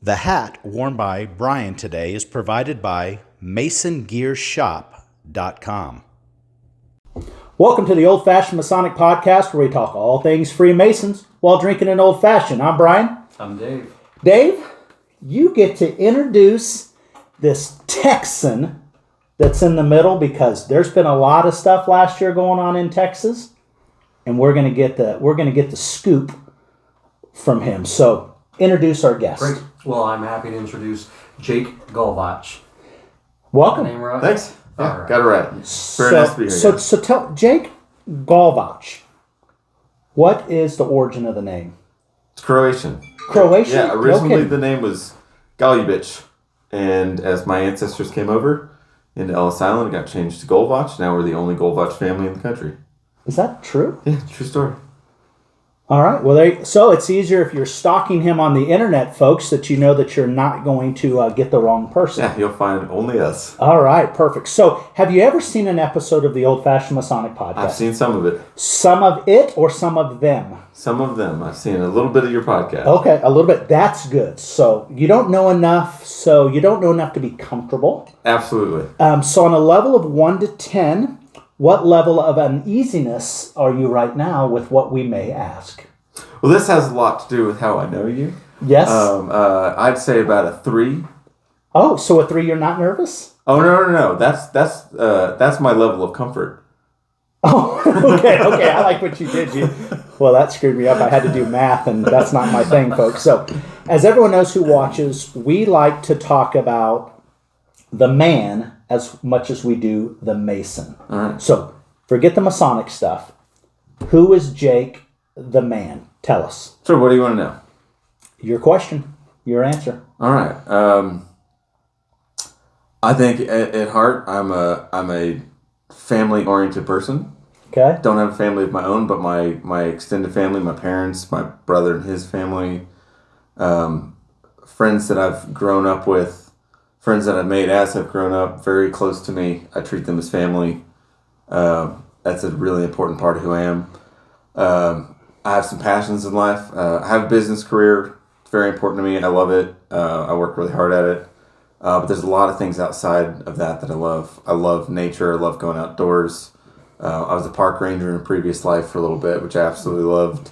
The hat worn by Brian today is provided by MasonGearShop.com. Welcome to the Old Fashioned Masonic Podcast, where we talk all things Freemasons while drinking an old fashioned. I'm Brian. I'm Dave. Dave, you get to introduce this Texan that's in the middle, because there's been a lot of stuff last year going on in Texas, and we're gonna get the scoop from him. So introduce our guest. Great. Well, I'm happy to introduce Jake Golvach. Welcome. Name right? Thanks. Yeah, right. got it right. Very nice to be here. So tell Jake Golvach, what is the origin of the name? It's Croatian. Croatian? Yeah, originally Okay. the name was Golubich, and as my ancestors came over into Ellis Island, it got changed to Golvach. Now we're the only Golvach family in the country. Is that true? Yeah, true story. All right. Well, so it's easier if you're stalking him on the internet, folks, that you know that you're not going to get the wrong person. Yeah, you'll find only us. All right. Perfect. So have you ever seen an episode of the Old Fashioned Masonic Podcast? I've seen some of it. Some of it or some of them? Some of them. I've seen a little bit of your podcast. Okay, a little bit. That's good. So you don't know enough. So you don't know enough to be comfortable. Absolutely. So on a level of 1 to 10, what level of uneasiness are you right now with what we may ask? Well, this has a lot to do with how I know you. Yes. I'd say about a 3. Oh, so a 3, you're not nervous? Oh no. That's my level of comfort. Oh, okay. I like what you did. Well, that screwed me up. I had to do math, and that's not my thing, folks. So, as everyone knows who watches, we like to talk about the man as much as we do the Mason. All right. So, forget the Masonic stuff. Who is Jake the man? Tell us. So, what do you want to know? Your question. Your answer. All right. I think at heart, I'm a family-oriented person. Okay. Don't have a family of my own, but my extended family, my parents, my brother and his family, friends that I've grown up with, friends that I've made as I've grown up, very close to me. I treat them as family. That's a really important part of who I am. I have some passions in life. I have a business career. It's very important to me. I love it. I work really hard at it. But there's a lot of things outside of that I love. I love nature. I love going outdoors. I was a park ranger in a previous life for a little bit, which I absolutely loved.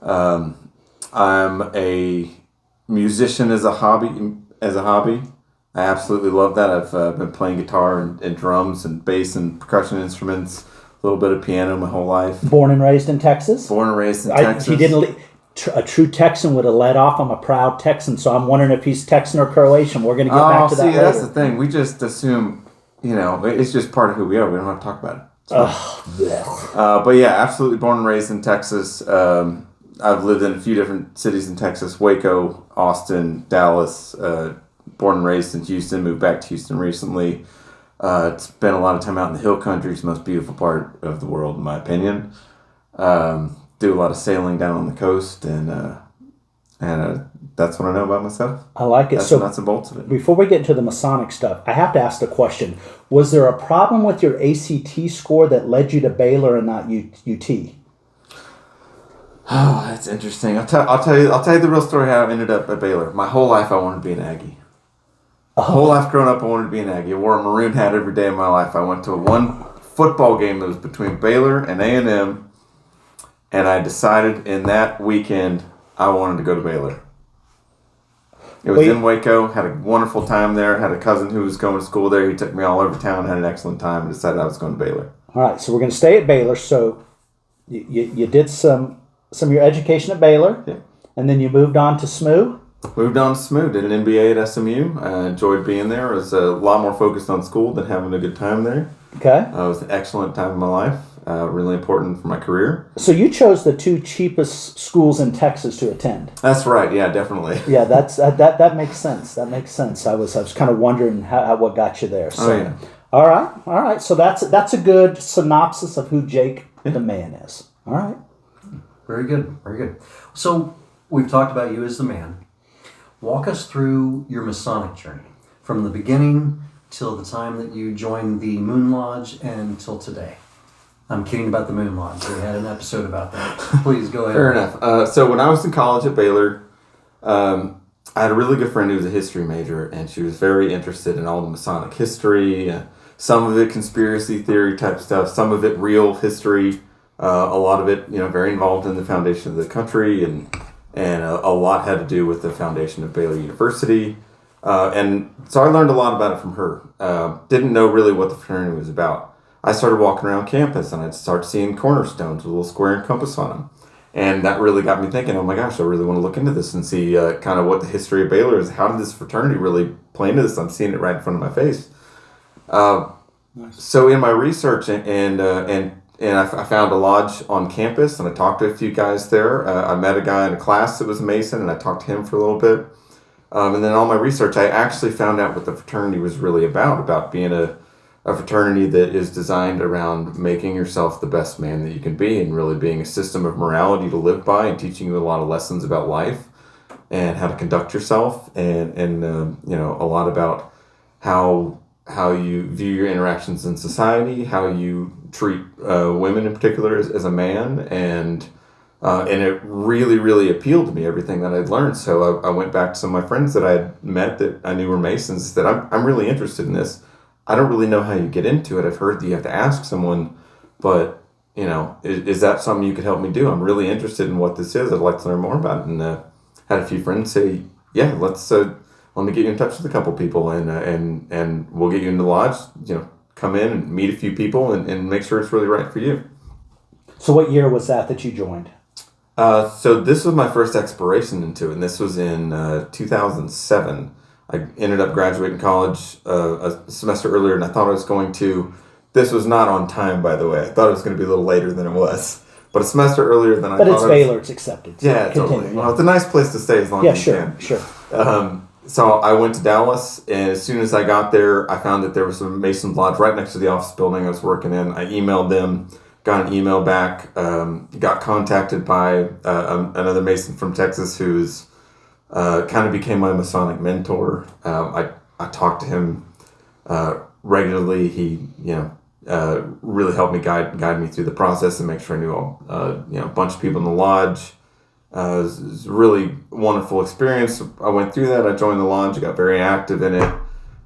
I'm a musician as a hobby. I absolutely love that. I've been playing guitar and drums and bass and percussion instruments, a little bit of piano my whole life. Born and raised in Texas? Born and raised in Texas. He didn't. A true Texan would have led off. I'm a proud Texan, so I'm wondering if he's Texan or Croatian. We're going to get back to that later. That's the thing. We just assume, it's just part of who we are. We don't have to talk about it. But yeah, absolutely born and raised in Texas. I've lived in a few different cities in Texas: Waco, Austin, Dallas. Born and raised in Houston. Moved back to Houston recently. Spent a lot of time out in the Hill Country. It's the most beautiful part of the world, in my opinion. Do a lot of sailing down on the coast, and that's what I know about myself. I like it. That's So the nuts and bolts of it. before we get into the Masonic stuff, I have to ask the question: was there a problem with your ACT score that led you to Baylor and not UT? Oh, that's interesting. I'll tell you the real story how I ended up at Baylor. My whole life I wanted to be an Aggie. Whole life growing up I wanted to be an Aggie. I wore a maroon hat every day of my life. I went to one football game that was between Baylor and A&M, and I decided in that weekend I wanted to go to Baylor. It was in Waco. Had a wonderful time there. Had a cousin who was going to school there. He took me all over town. Had an excellent time. And decided I was going to Baylor. All right, so we're going to stay at Baylor. So you did some of your education at Baylor, Yeah. and then you moved on to SMU. Moved on to SMU. Did an MBA at SMU. I enjoyed being there. I was a lot more focused on school than having a good time there. Okay. It was an excellent time of my life. Really important for my career. So you chose the 2 cheapest schools in Texas to attend. That's right. Yeah, definitely. Yeah, that makes sense. That makes sense. I was kind of wondering what got you there. So, yeah. All right. So that's a good synopsis of who Jake the man is. All right. Very good. So we've talked about you as the man. Walk us through your Masonic journey from the beginning till the time that you joined the Moon Lodge and till today. I'm kidding about the Moon Lodge. We had an episode about that. Please go ahead. Fair enough. So when I was in college at Baylor, I had a really good friend who was a history major, and she was very interested in all the Masonic history. Some of it conspiracy theory type stuff, some of it real history. A lot of it, very involved in the foundation of the country, and a lot had to do with the foundation of Baylor University. And so I learned a lot about it from her. Didn't know really what the fraternity was about. I started walking around campus, and I'd start seeing cornerstones with a little square and compass on them. And that really got me thinking, oh my gosh, I really want to look into this and see kind of what the history of Baylor is. How did this fraternity really play into this? I'm seeing it right in front of my face. Nice. So in my research, and I found a lodge on campus, and I talked to a few guys there. I met a guy in a class that was a Mason, and I talked to him for a little bit. And then all my research, I actually found out what the fraternity was really about being a fraternity that is designed around making yourself the best man that you can be, and really being a system of morality to live by, and teaching you a lot of lessons about life and how to conduct yourself, and a lot about how you view your interactions in society, how you treat women in particular as a man, and it really, really appealed to me, everything that I'd learned. So I went back to some of my friends that I had met that I knew were Masons, that I'm really interested in this. I don't really know how you get into it. I've heard that you have to ask someone, but, is that something you could help me do? I'm really interested in what this is. I'd like to learn more about it. And had a few friends say, yeah, let me get you in touch with a couple people, and we'll get you into the lodge, come in and meet a few people and make sure it's really right for you. So what year was that you joined? So this was my first exploration into it, and this was in 2007. I ended up graduating college a semester earlier than I thought I was going to. This was not on time, by the way. I thought it was going to be a little later than it was. But a semester earlier than I thought. But it's Baylor, it's accepted. So yeah, totally. Well, it's a nice place to stay as long as you can. Sure. So I went to Dallas, and as soon as I got there, I found that there was a Mason's Lodge right next to the office building I was working in. I emailed them, got an email back, got contacted by another Mason from Texas who's kind of became my Masonic mentor. I talked to him regularly. He really helped me guide me through the process and make sure I knew a bunch of people in the lodge. It was a really wonderful experience. I went through that. I joined the lodge. I got very active in it.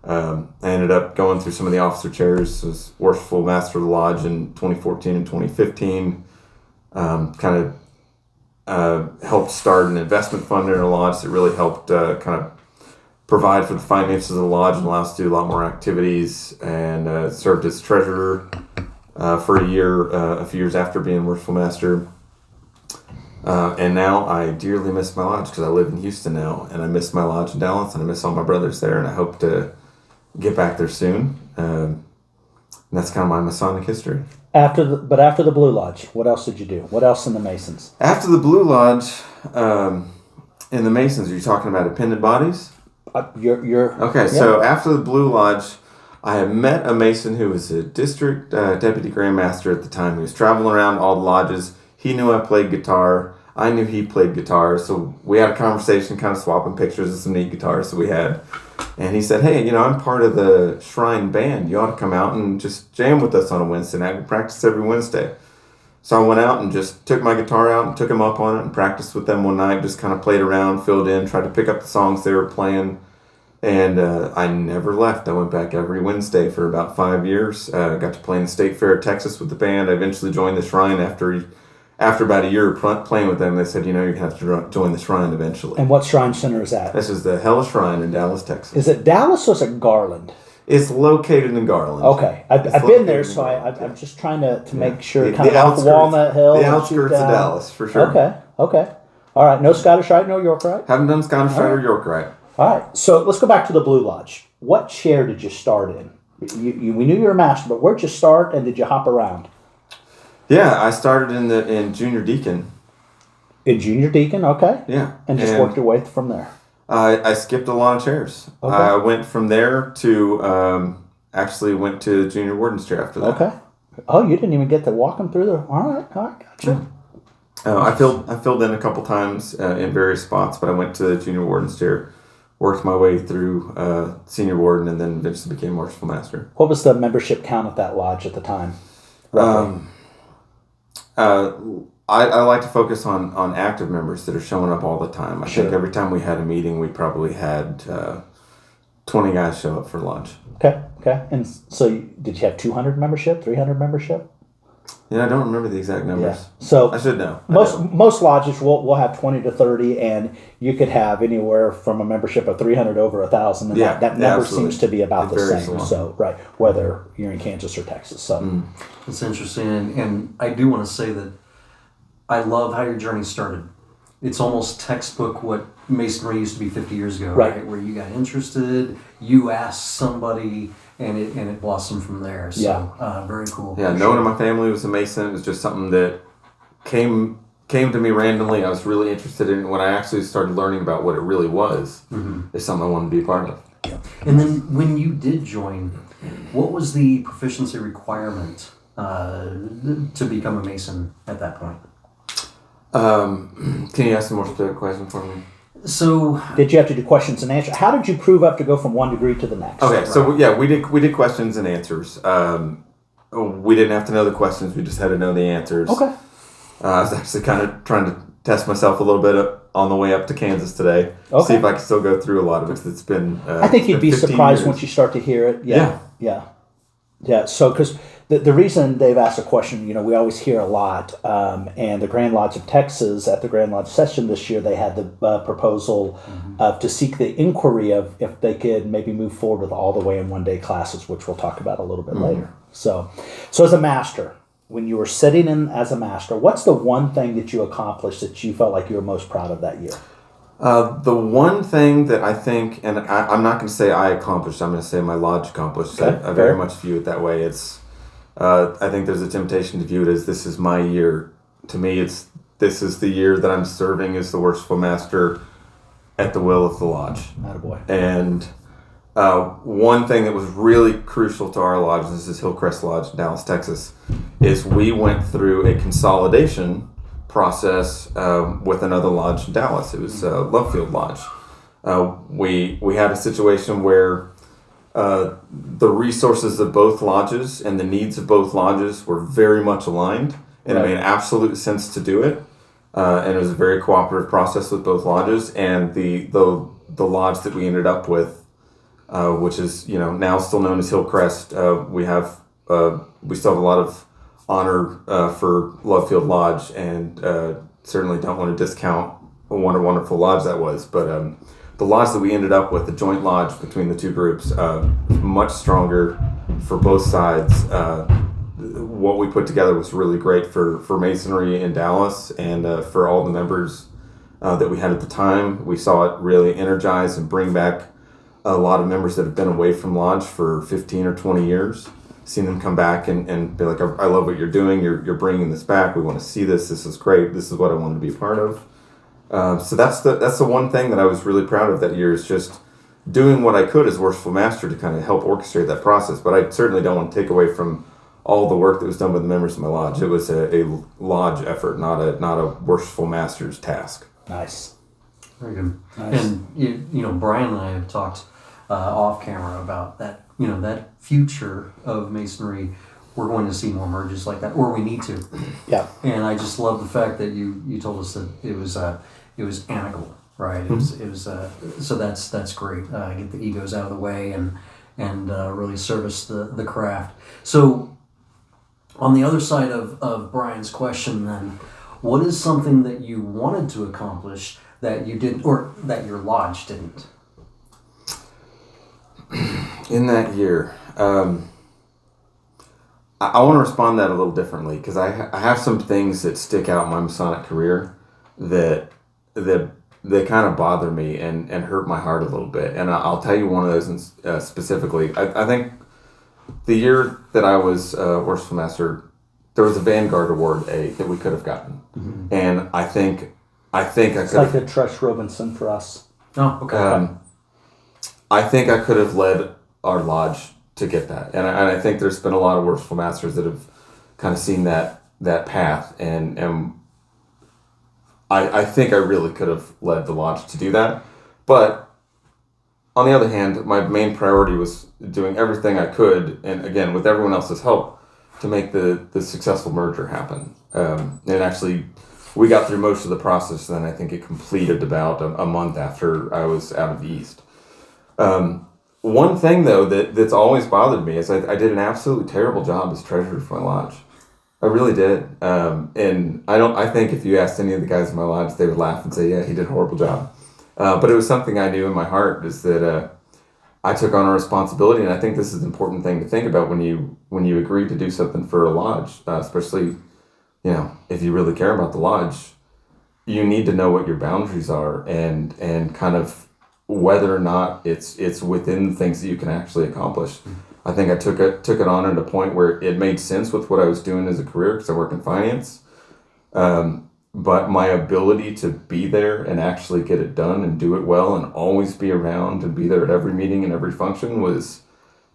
I ended up going through some of the officer chairs. I was Worshipful Master of the Lodge in 2014 and 2015. Helped start an investment fund in our lodge that really helped kind of provide for the finances of the lodge and allow us to do a lot more activities, and served as treasurer for a year, a few years after being Worshipful Master. And now I dearly miss my lodge because I live in Houston now, and I miss my lodge in Dallas, and I miss all my brothers there, and I hope to get back there soon. And that's kind of my Masonic history. After the Blue Lodge, what else did you do? What else in the Masons? After the Blue Lodge, in the Masons, are you talking about appendant bodies? You're okay. Yeah. So after the Blue Lodge, I had met a Mason who was a district deputy Grand Master at the time. He was traveling around all the lodges. He knew I played guitar. I knew he played guitar. So we had a conversation, kind of swapping pictures of some neat guitars that we had. And he said, hey, I'm part of the Shrine Band. You ought to come out and just jam with us on a Wednesday night. We practice every Wednesday. So I went out and just took my guitar out and took him up on it and practiced with them one night. Just kind of played around, filled in, tried to pick up the songs they were playing. And I never left. I went back every Wednesday for about 5 years. Got to play in the State Fair of Texas with the band. I eventually joined the Shrine after about a year of playing with them. They said, you're going to have to join the Shrine eventually. And what Shrine Center is that? This is the Hella Shrine in Dallas, Texas. Is it Dallas or is it Garland? It's located in Garland. Okay. I've been there, so I'm just trying to make sure. Kind of off Walnut Hill. The outskirts of Dallas, for sure. Okay. All right. No Scottish Rite, no York Rite? Haven't done Scottish Rite or York Rite. All right. So let's go back to the Blue Lodge. What chair did you start in? We knew you were a master, but where'd you start, and did you hop around? Yeah, I started in junior deacon. In junior deacon, okay. Yeah. And just worked your way from there. I skipped a lot of chairs. Okay. I went from there to actually went to junior warden's chair after that. Okay. Oh, you didn't even get to walk them through the. All right, gotcha. I filled in a couple times in various spots, but I went to the junior warden's chair, worked my way through senior warden, and then eventually became Worshipful Master. What was the membership count at that lodge at the time? I like to focus on active members that are showing up all the time. I Sure. think every time we had a meeting, we probably had 20 guys show up for lunch. Okay. And so did you have 200 membership, 300 membership? Yeah, I don't remember the exact numbers. Yeah. So I should know. most lodges will have 20 to 30, and you could have anywhere from a membership of 300 over 1,000, and that number absolutely. seems to be about It the varies same. a lot. So right, whether you're in Kansas or Texas. So It's interesting, and I do want to say that I love how your journey started. It's almost textbook what Masonry used to be 50 years ago, Right. Where you got interested, you asked somebody, and it blossomed from there. So very cool. Yeah, no one in my family was a Mason. It was just something that came to me randomly. I was really interested in it. When I actually started learning about what it really was. It's something I wanted to be a part of. And then when you did join, what was the proficiency requirement to become a Mason at that point? Can you ask some more specific question for me? So did you have to do questions and answers? How did you prove up to go from one degree to the next? Okay, so we did questions and answers. We didn't have to know the questions; we just had to know the answers. Okay. I was actually kind of trying to test myself a little bit on the way up to Kansas today. Okay. See if I can still go through a lot of it. 'Cause it's been. I think you'd be 15 surprised years. once you start to hear it. Yeah. Yeah. So, because the reason they've asked a question, we always hear a lot, and the Grand Lodge of Texas, at the Grand Lodge session this year, they had the proposal to seek the inquiry of if they could maybe move forward with all the way in one day classes, which we'll talk about a little bit later. So as a master, when you were sitting in as a master, what's the one thing that you accomplished that you felt like you were most proud of that year? The one thing that I think, and I'm not going to say I accomplished, I'm going to say my lodge accomplished. Okay, I very much view it that way. I think there's a temptation to view it as this is my year. To me, this is the year that I'm serving as the Worshipful Master at the will of the lodge. Attaboy. And one thing that was really crucial to our lodge, this is Hillcrest Lodge in Dallas, Texas, is we went through a consolidation process with another lodge in Dallas. It was Lovefield Lodge. We had a situation where the resources of both lodges and the needs of both lodges were very much aligned, and Right. it made absolute sense to do it. And it was a very cooperative process with both lodges, and the lodge that we ended up with, which is now still known as Hillcrest. We still have a lot of honor for Lovefield Lodge, and certainly don't want to discount what a wonderful lodge that was. But the lodge that we ended up with, the joint lodge between the two groups, much stronger for both sides. What we put together was really great for Masonry in Dallas, and for all the members that we had at the time. We saw it really energize and bring back a lot of members that have been away from lodge for 15 or 20 years. Seen them come back and be like, I love what you're doing. You're bringing this back. We want to see this. This is great. This is what I want to be a part of. So that's the one thing that I was really proud of that year, is just doing what I could as Worshipful Master to kind of help orchestrate that process. But I certainly don't want to take away from all the work that was done by the members of my lodge. It was a lodge effort, not a Worshipful Master's task. Nice. very good. Nice. And Brian and I have talked off camera about that. That future of Masonry, we're going to see more merges like that, or we need to. Yeah. And I just love the fact that you told us that it was amicable, right? It was so that's great. Get the egos out of the way and really service the craft. So on the other side of Brian's question, then, what is something that you wanted to accomplish that you didn't, or that your lodge didn't? In that year, I want to respond to that a little differently, because I have some things that stick out in my Masonic career that kind of bother me and hurt my heart a little bit. And I'll tell you one of those specifically. I think the year that I was Worshipful Master, there was a Vanguard Award that we could have gotten. Mm-hmm. And I think I could It's like the Trush Robinson for us. Oh, okay. I think I could have led our lodge to get that, and I think there's been a lot of Worshipful Masters that have kind of seen that path, and I think I really could have led the lodge to do that. But on the other hand, my main priority was doing everything I could, and again with everyone else's help, to make the successful merger happen. And actually, we got through most of the process, and then I think it completed about a month after I was out of the East. One thing, though, that's always bothered me is I did an absolutely terrible job as treasurer for my lodge. I really did. And I think if you asked any of the guys in my lodge, they would laugh and say, yeah, he did a horrible job. But it was something I knew in my heart, is that I took on a responsibility, and I think this is an important thing to think about when you agree to do something for a lodge, especially, if you really care about the lodge. You need to know what your boundaries are and kind of whether or not it's within the things that you can actually accomplish. I think I took it on at a point where it made sense with what I was doing as a career, because I work in finance. But my ability to be there and actually get it done and do it well and always be around and be there at every meeting and every function was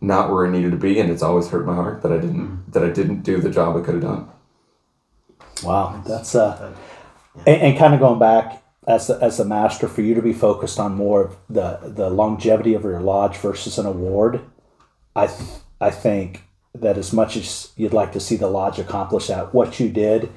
not where I needed to be, and it's always hurt my heart that I didn't do the job I could have done. Wow, that's and kind of going back as a master, for you to be focused on more of the longevity of your lodge versus an award. I think that as much as you'd like to see the lodge accomplish that, what you did,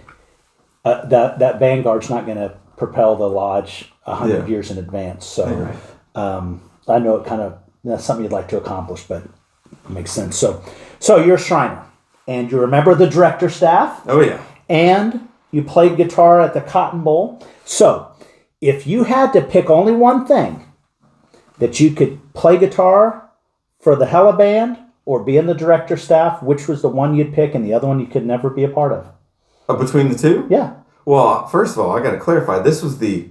that Vanguard's not going to propel the lodge 100 years in advance. So I know that's something you'd like to accomplish, but it makes sense. So you're a Shriner, and you're a member of the director staff. Oh yeah. And you played guitar at the Cotton Bowl. So if you had to pick only one thing, that you could play guitar for the Hella Band or be in the director staff, which was the one you'd pick, and the other one you could never be a part of? Between the two? Yeah. Well, first of all, I got to clarify. This was the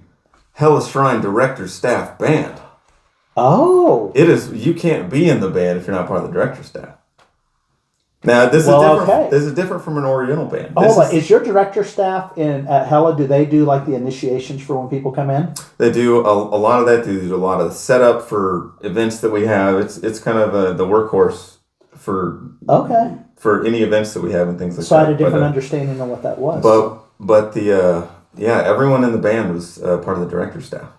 Hella Shrine Director Staff Band. Oh. It is. You can't be in the band if you're not part of the director staff. Now, this is different. Okay. This is different from an Oriental band. Is your director staff at Hella? Do they do like the initiations for when people come in? They do a lot of that. They do a lot of the setup for events that we have. It's kind of the workhorse for any events that we have and things like that. So I had a different understanding of what that was. But everyone in the band was part of the director staff.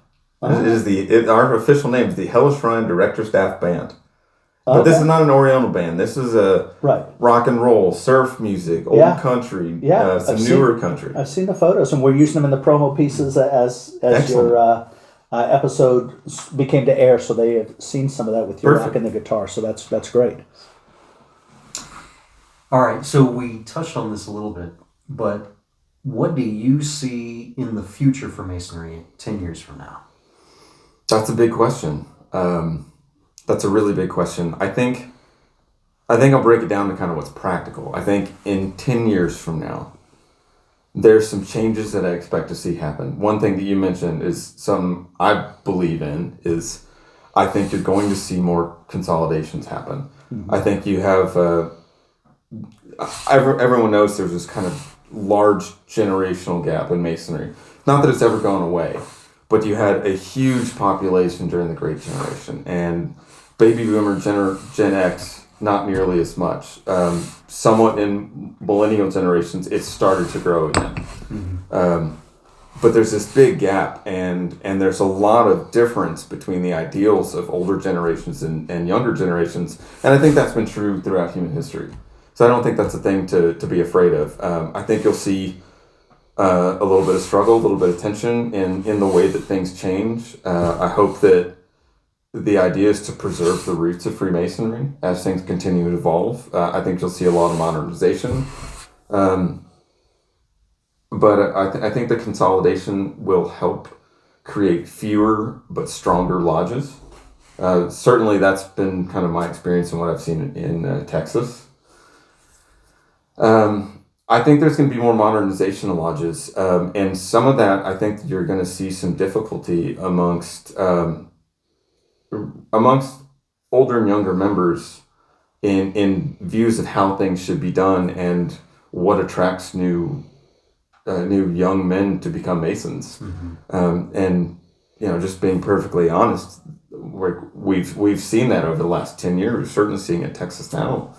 Our official name is the Hella Shrine Director Staff Band. But this is not an Oriental band. This is a rock and roll, surf music, old country, some newer country. I've seen the photos, and we're using them in the promo pieces as your episode became to air. So they have seen some of that with you rocking the guitar. So that's great. All right, so we touched on this a little bit, but what do you see in the future for Masonry 10 years from now? That's a big question. That's a really big question. I think I'll break it down to kind of what's practical. I think in 10 years from now, there's some changes that I expect to see happen. One thing that you mentioned is something I believe in is I think you're going to see more consolidations happen. Mm-hmm. I think you have... everyone knows there's this kind of large generational gap in Masonry. Not that it's ever gone away, but you had a huge population during the Great Generation, and baby boomer Gen X, not nearly as much. Somewhat in millennial generations, it started to grow again. Mm-hmm. But there's this big gap, and there's a lot of difference between the ideals of older generations and younger generations, and I think that's been true throughout human history. So I don't think that's a thing to be afraid of. I think you'll see a little bit of struggle, a little bit of tension in the way that things change. I hope that the idea is to preserve the roots of Freemasonry as things continue to evolve. I think you'll see a lot of modernization. But I think the consolidation will help create fewer but stronger lodges. Certainly that's been kind of my experience and what I've seen in Texas. I think there's going to be more modernization of lodges, and some of that I think you're going to see some difficulty amongst older and younger members in views of how things should be done and what attracts new young men to become Masons. Mm-hmm. And just being perfectly honest, we've seen that over the last 10 years. We're certainly seeing it in Texas now.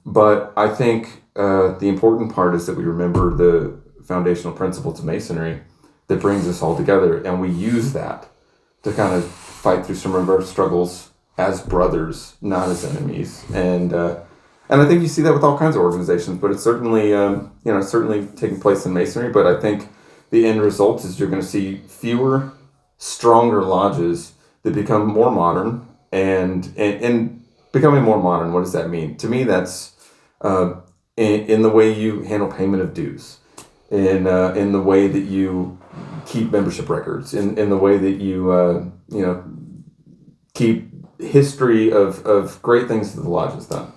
But I think the important part is that we remember the foundational principles of Masonry that brings us all together, and we use that to kind of fight through some of our struggles as brothers, not as enemies. And And I think you see that with all kinds of organizations, but it's certainly, certainly taking place in Masonry. But I think the end result is you're going to see fewer, stronger lodges that become more modern. And becoming more modern, what does that mean? To me, that's in the way you handle payment of dues, in the way that you keep membership records, in the way that you keep history of great things that the lodge has done,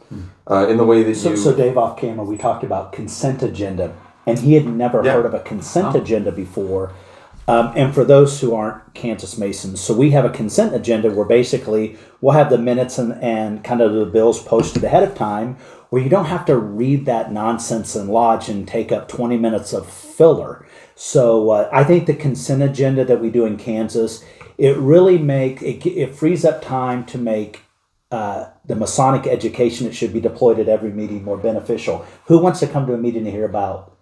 in the way that So Dave off camera, we talked about consent agenda, and he had never heard of a consent agenda before. And for those who aren't Kansas Masons, so we have a consent agenda where basically we'll have the minutes and kind of the bills posted ahead of time, where you don't have to read that nonsense in lodge and take up 20 minutes of filler. So I think the consent agenda that we do in Kansas, it really it frees up time to make the Masonic education that should be deployed at every meeting more beneficial. Who wants to come to a meeting to hear about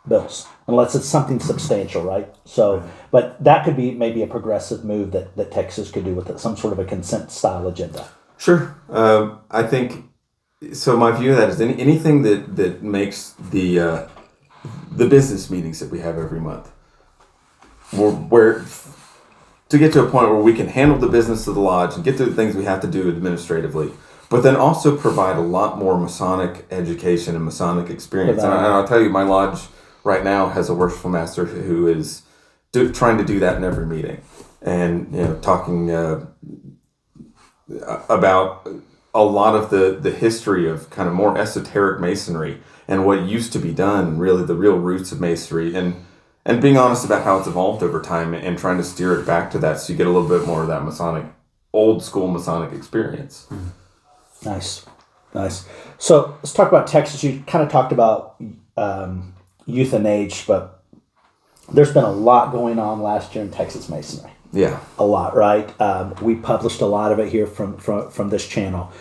bills? Unless it's something substantial, right? So, but that could be maybe a progressive move that Texas could do with it, some sort of a consent style agenda. Sure. I think, so my view of that is anything that makes the business meetings that we have every month, where to get to a point where we can handle the business of the lodge and get through the things we have to do administratively, but then also provide a lot more Masonic education and Masonic experience. And I'll tell you, my lodge right now has a worshipful master who is trying to do that in every meeting, and talking about a lot of the history of kind of more esoteric Masonry and what used to be done, and really the real roots of Masonry, and being honest about how it's evolved over time and trying to steer it back to that, so you get a little bit more of that Masonic, old school Masonic experience. Nice. So let's talk about Texas. You kind of talked about youth and age, but there's been a lot going on last year in Texas Masonry. Yeah. A lot, right? We published a lot of it here from this channel.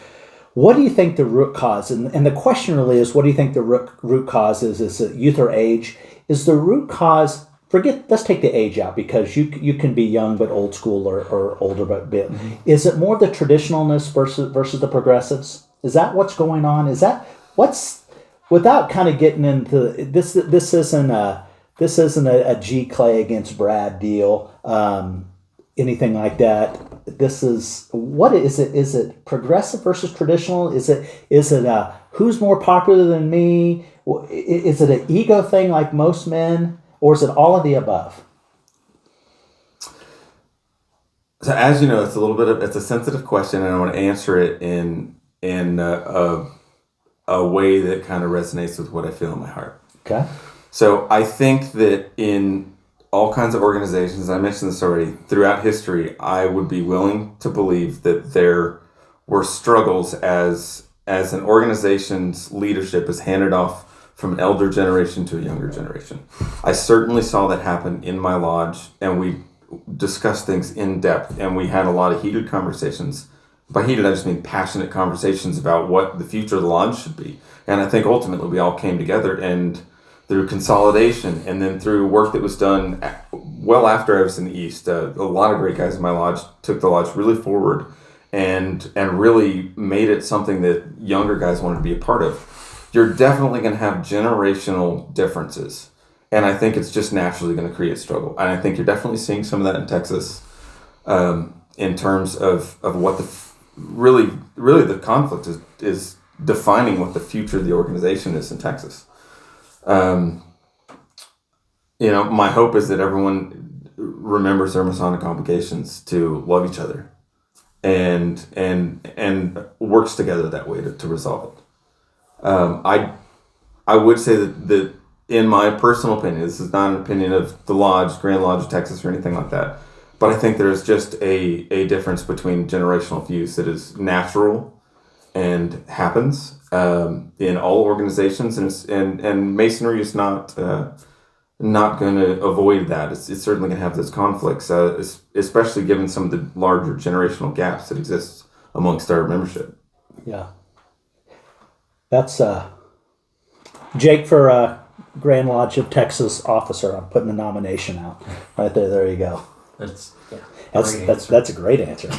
What do you think the root cause, and the question really is, what do you think the root cause is? Is it youth or age? Is the root cause, let's take the age out, because you can be young but old school or older but bit. Mm-hmm. Is it more the traditionalness versus the progressives? Is that what's going on? Is that what's, without kind of getting into this isn't a G Clay against Brad deal, anything like that. This is, what is it? Is it progressive versus traditional? Is it who's more popular than me? Is it an ego thing like most men, or is it all of the above? So as you know, it's a sensitive question, and I want to answer it in a way that kind of resonates with what I feel in my heart. Okay. So I think that in all kinds of organizations, I mentioned this already, throughout history, I would be willing to believe that there were struggles as an organization's leadership is handed off from an elder generation to a younger generation. I certainly saw that happen in my lodge, and we discussed things in depth, and we had a lot of heated conversations. By heated, I just mean passionate conversations about what the future of the lodge should be. And I think ultimately we all came together, and through consolidation, and then through work that was done well after I was in the East, a lot of great guys in my lodge took the lodge really forward and really made it something that younger guys wanted to be a part of. You're definitely going to have generational differences, and I think it's just naturally going to create struggle. And I think you're definitely seeing some of that in Texas, in terms of what really the conflict is defining what the future of the organization is in Texas. My hope is that everyone remembers their Masonic obligations to love each other and works together that way to resolve it. I would say that in my personal opinion, this is not an opinion of the Lodge, Grand Lodge of Texas, or anything like that, but I think there's just a difference between generational views that is natural and happens in all organizations, and Masonry is not going to avoid that. It's certainly going to have those conflicts, especially given some of the larger generational gaps that exist amongst our membership. Yeah. That's Jake for Grand Lodge of Texas officer. I'm putting the nomination out right there. There you go. That's a great answer.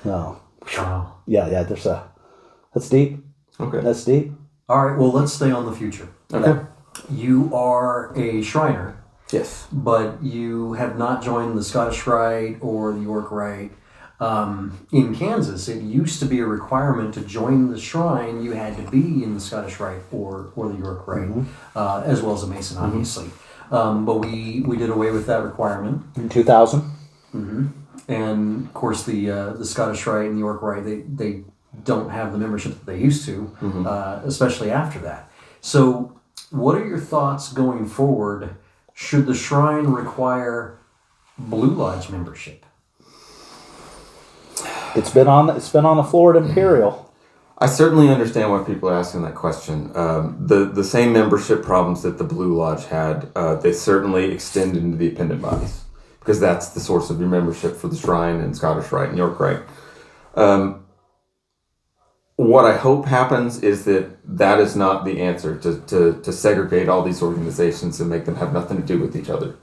No. Wow. Yeah. That's deep. Okay. That's deep. All right, well, let's stay on the future. Okay. You are a Shriner, Yes. but you have not joined the Scottish Rite or the York Rite. In Kansas, it used to be a requirement to join the Shrine. You had to be in the Scottish Rite or the York Rite, as well as a Mason, obviously. But we did away with that requirement. In 2000. And of course, the Scottish Rite and the York Rite, they don't have the membership that they used to, especially after that. So, what are your thoughts going forward? Should the Shrine require Blue Lodge membership? It's been on the floor at Imperial. I certainly understand why people are asking that question. The same membership problems that the Blue Lodge had, they certainly extend into the appendant bodies, because that's the source of your membership for the Shrine and Scottish Rite and York Rite. What I hope happens is that is not the answer, to segregate all these organizations and make them have nothing to do with each other.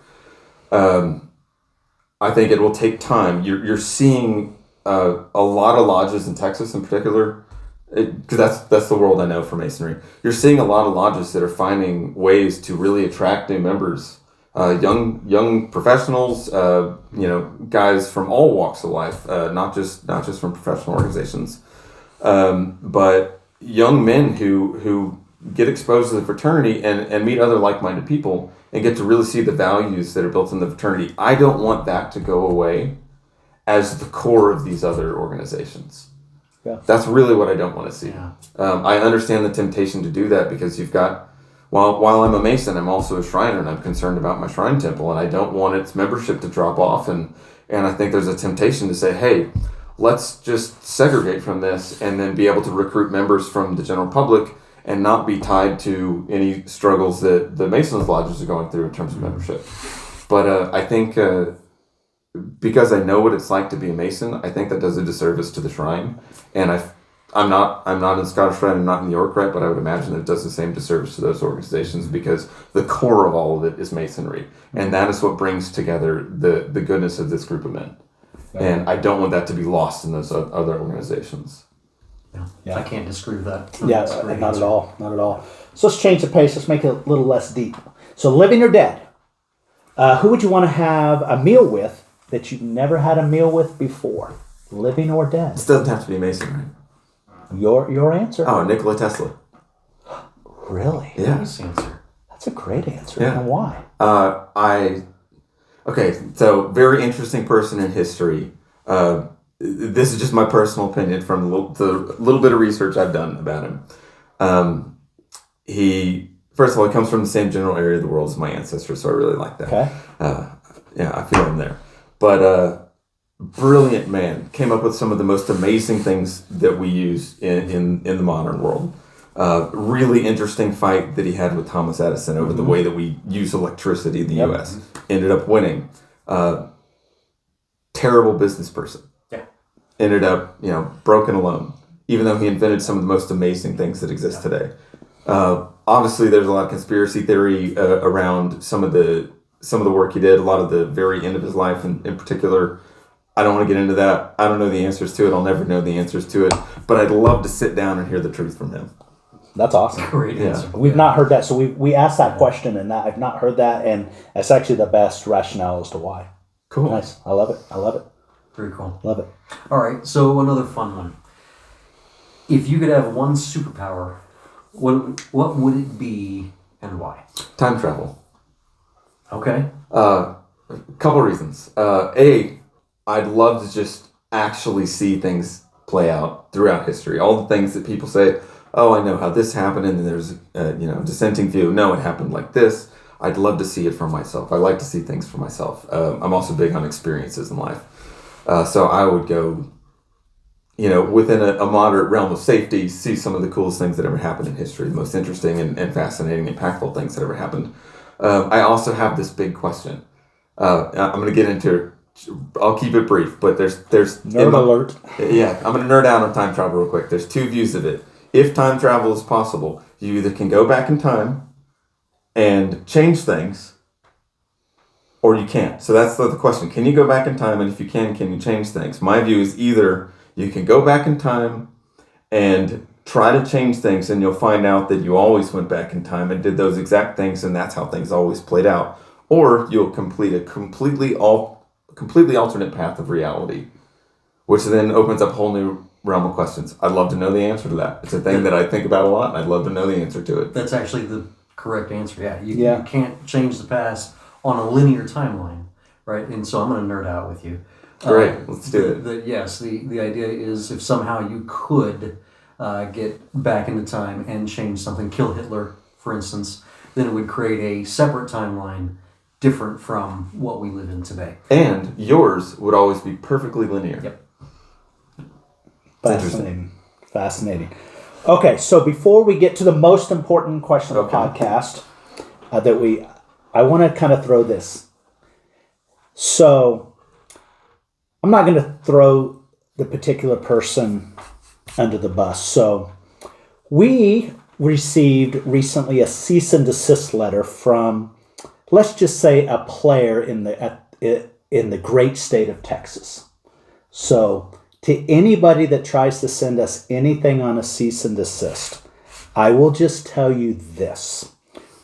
I think it will take time. You're seeing a lot of lodges in Texas in particular, because that's the world I know for Masonry. You're seeing a lot of lodges that are finding ways to really attract new members, young professionals, guys from all walks of life, not just from professional organizations, but young men who get exposed to the fraternity and meet other like-minded people and get to really see the values that are built in the fraternity. I don't want that to go away as the core of these other organizations. Yeah. That's really what I don't want to see. Yeah. I understand the temptation to do that, because you've got, while I'm a Mason, I'm also a Shriner, and I'm concerned about my Shrine Temple, and I don't want its membership to drop off. And I think there's a temptation to say, hey, let's just segregate from this and then be able to recruit members from the general public and not be tied to any struggles that the Masons lodges are going through in terms of membership. But I think because I know what it's like to be a Mason, I think that does a disservice to the Shrine. And I'm not in Scottish Rite, I'm not in the York Rite, but I would imagine that it does the same disservice to those organizations, because the core of all of it is Masonry. And that is what brings together the goodness of this group of men. And I don't want that to be lost in those other organizations. Yeah. I can't disagree with that. Yeah, That's a great not answer. at all. Not at all. So let's change the pace. Let's make it a little less deep. So living or dead, who would you want to have a meal with that you've never had a meal with before? Living or dead? This doesn't have to be Masonry. Your answer. Oh, Nikola Tesla. Really? Yeah. Nice answer. That's a great answer. Yeah. And why? Okay, so very interesting person in history. This is just my personal opinion from the little bit of research I've done about him. First of all, he comes from the same general area of the world as my ancestors, so I really like that. Okay. I feel him there. But brilliant man, came up with some of the most amazing things that we use in the modern world. Really interesting fight that he had with Thomas Edison over the way that we use electricity in the U.S. Ended up winning. Terrible business person. Yeah. Ended up, broken alone, even though he invented some of the most amazing things that exist today. Obviously, there's a lot of conspiracy theory around some of the work he did, a lot of the very end of his life in particular. I don't want to get into that. I don't know the answers to it. I'll never know the answers to it. But I'd love to sit down and hear the truth from him. That's awesome. Great answer. We've not heard that. So we asked that question, and I've not heard that, and that's actually the best rationale as to why. Cool. Nice. I love it. Very cool. Love it. All right, so another fun one. If you could have one superpower, what would it be and why? Time travel. Okay. A couple reasons. I'd love to just actually see things play out throughout history. All the things that people say, oh, I know how this happened, and then there's dissenting view. No, it happened like this. I'd love to see it for myself. I like to see things for myself. I'm also big on experiences in life. So I would go, within a moderate realm of safety, see some of the coolest things that ever happened in history, the most interesting and fascinating, impactful things that ever happened. I also have this big question. I'm going to get into, I'll keep it brief, but there's Nerd alert. Yeah, I'm going to nerd out on time travel real quick. There's two views of it. If time travel is possible, you either can go back in time and change things, or you can't. So that's the question. Can you go back in time? And if you can you change things? My view is either you can go back in time and try to change things, and you'll find out that you always went back in time and did those exact things, and that's how things always played out. Or you'll complete a completely alternate path of reality, which then opens up a whole new realm of questions. I'd love to know the answer to that. It's a thing that I think about a lot, and I'd love to know the answer to it. That's actually the correct answer. Yeah, you can't change the past on a linear timeline, right? And so I'm going to nerd out with you. Great, let's do it. Yes, the idea is if somehow you could get back into time and change something, kill Hitler, for instance, then it would create a separate timeline different from what we live in today. And yours would always be perfectly linear. Yep. Fascinating. Okay, so before we get to the most important question of the podcast, I want to kind of throw this. So, I'm not going to throw the particular person under the bus. So, we received recently a cease and desist letter from, let's just say, a player in the great state of Texas. So, to anybody that tries to send us anything on a cease and desist, I will just tell you this.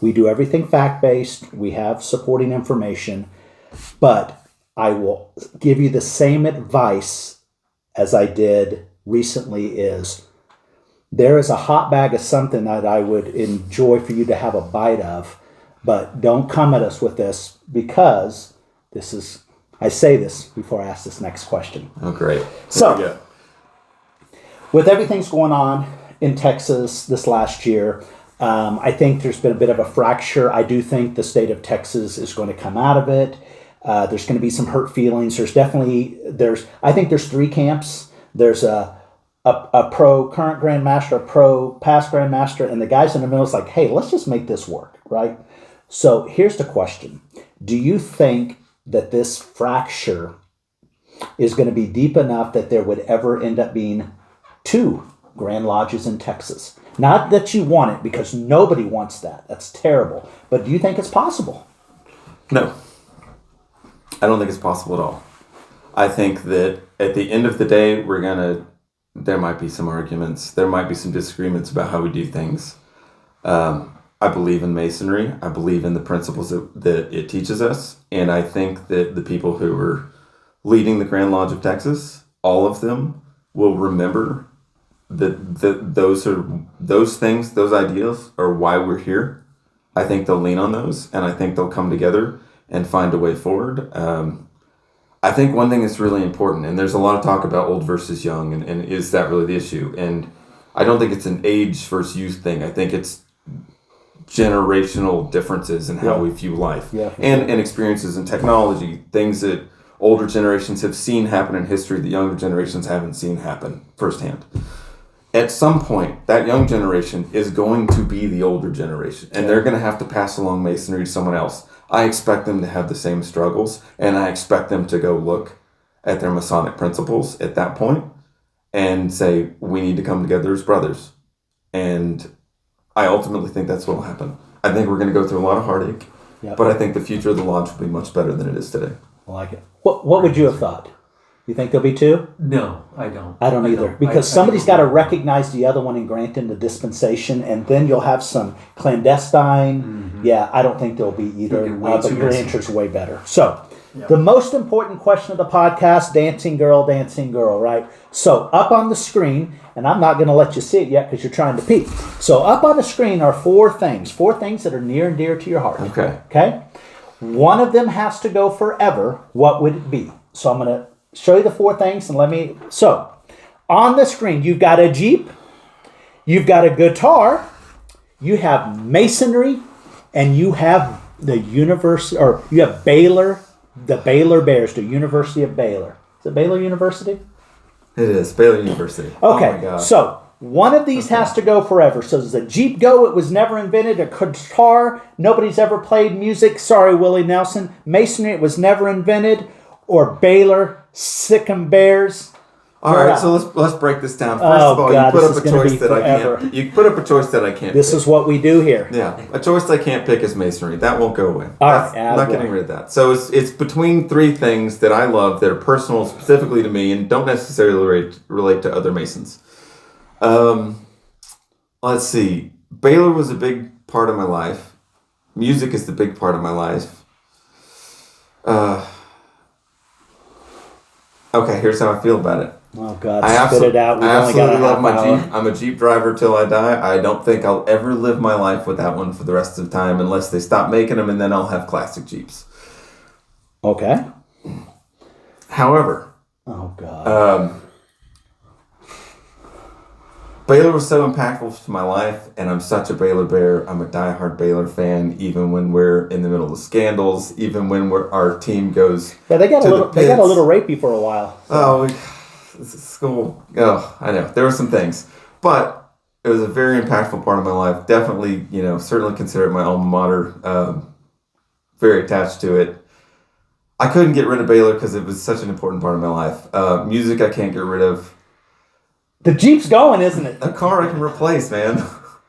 We do everything fact-based. We have supporting information. But I will give you the same advice as I did recently is there is a hot bag of something that I would enjoy for you to have a bite of, but don't come at us with this because this is... I say this before I ask this next question. Oh, great. So, with everything's going on in Texas this last year, I think there's been a bit of a fracture. I do think the state of Texas is going to come out of it. There's going to be some hurt feelings. I think there's three camps. There's a pro current grandmaster, a pro past grandmaster, and the guys in the middle is like, hey, let's just make this work, right? So here's the question. Do you think that this fracture is going to be deep enough that there would ever end up being two Grand Lodges in Texas? Not that you want it, because nobody wants that. That's terrible. But do you think it's possible? No. I don't think it's possible at all. I think that at the end of the day, there might be some arguments. There might be some disagreements about how we do things. I believe in Masonry. I believe in the principles that it teaches us. And I think that the people who are leading the Grand Lodge of Texas, all of them will remember that those things, those ideas are why we're here. I think they'll lean on those, and I think they'll come together and find a way forward. I think one thing that's really important, and there's a lot of talk about old versus young, and is that really the issue? And I don't think it's an age versus youth thing. I think it's generational differences in how we view life and experiences in technology, things that older generations have seen happen in history that younger generations haven't seen happen firsthand. At some point, that young generation is going to be the older generation, and they're going to have to pass along Masonry to someone else. I expect them to have the same struggles, and I expect them to go look at their Masonic principles at that point and say, we need to come together as brothers. And I ultimately think that's what will happen. I think we're going to go through a lot of heartache, but I think the future of the lodge will be much better than it is today. I like it. What would you have thought? You think there'll be two? No, I don't. I don't either. Because somebody's got to recognize the other one and grant them the dispensation, and then you'll have some clandestine. Mm-hmm. Yeah, I don't think there'll be either. But your answer's way better. So, the most important question of the podcast, dancing girl, right? So, up on the screen, and I'm not going to let you see it yet because you're trying to peek. So, up on the screen are four things that are near and dear to your heart. Okay? One of them has to go forever. What would it be? So, I'm going to show you the four things and so on the screen you've got a Jeep, you've got a guitar, you have Masonry, and you have the university, or you have Baylor, the Baylor Bears, the University of Baylor. Is it Baylor University? It is Baylor University. Okay, oh my God. So one of these has to go forever. So does a Jeep go? It was never invented. A guitar, nobody's ever played music. Sorry, Willie Nelson. Masonry, it was never invented. Or Baylor, Sikkim Bears. All right, so let's break this down. First of all, you put up a choice that forever. I can't. You put up a choice that I can't. This is what we do here. Yeah, a choice I can't pick is Masonry. That won't go away. I'm not getting rid of that. So it's between three things that I love that are personal, specifically to me, and don't necessarily relate to other Masons. let's see. Baylor was a big part of my life. Music is the big part of my life. Okay, here's how I feel about it. Oh God, I spit it out. We've I only got a absolutely love half my hour. Jeep. I'm a Jeep driver till I die. I don't think I'll ever live my life without one for the rest of the time unless they stop making them, and then I'll have classic Jeeps. Okay. However, Oh God. Baylor was so impactful to my life, and I'm such a Baylor Bear. I'm a diehard Baylor fan, even when we're in the middle of scandals, even when our team goes. Yeah, they got to a the little. They got a pits. little rapey for a while. Oh, this is school. Oh, I know. There were some things. But it was a very impactful part of my life. Definitely, certainly consider it my alma mater. Very attached to it. I couldn't get rid of Baylor because it was such an important part of my life. Music I can't get rid of. The Jeep's going, isn't it? A car I can replace, man.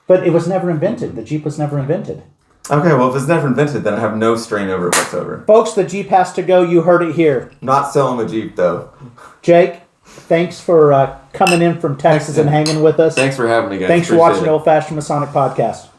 But it was never invented. The Jeep was never invented. Okay, well, if it's never invented, then I have no strain over it whatsoever. Folks, the Jeep has to go. You heard it here. Not selling a Jeep, though. Jake, thanks for coming in from Texas and hanging with us. Thanks for having me, guys. Thanks for Appreciate watching it. the Old Fashioned Masonic Podcast.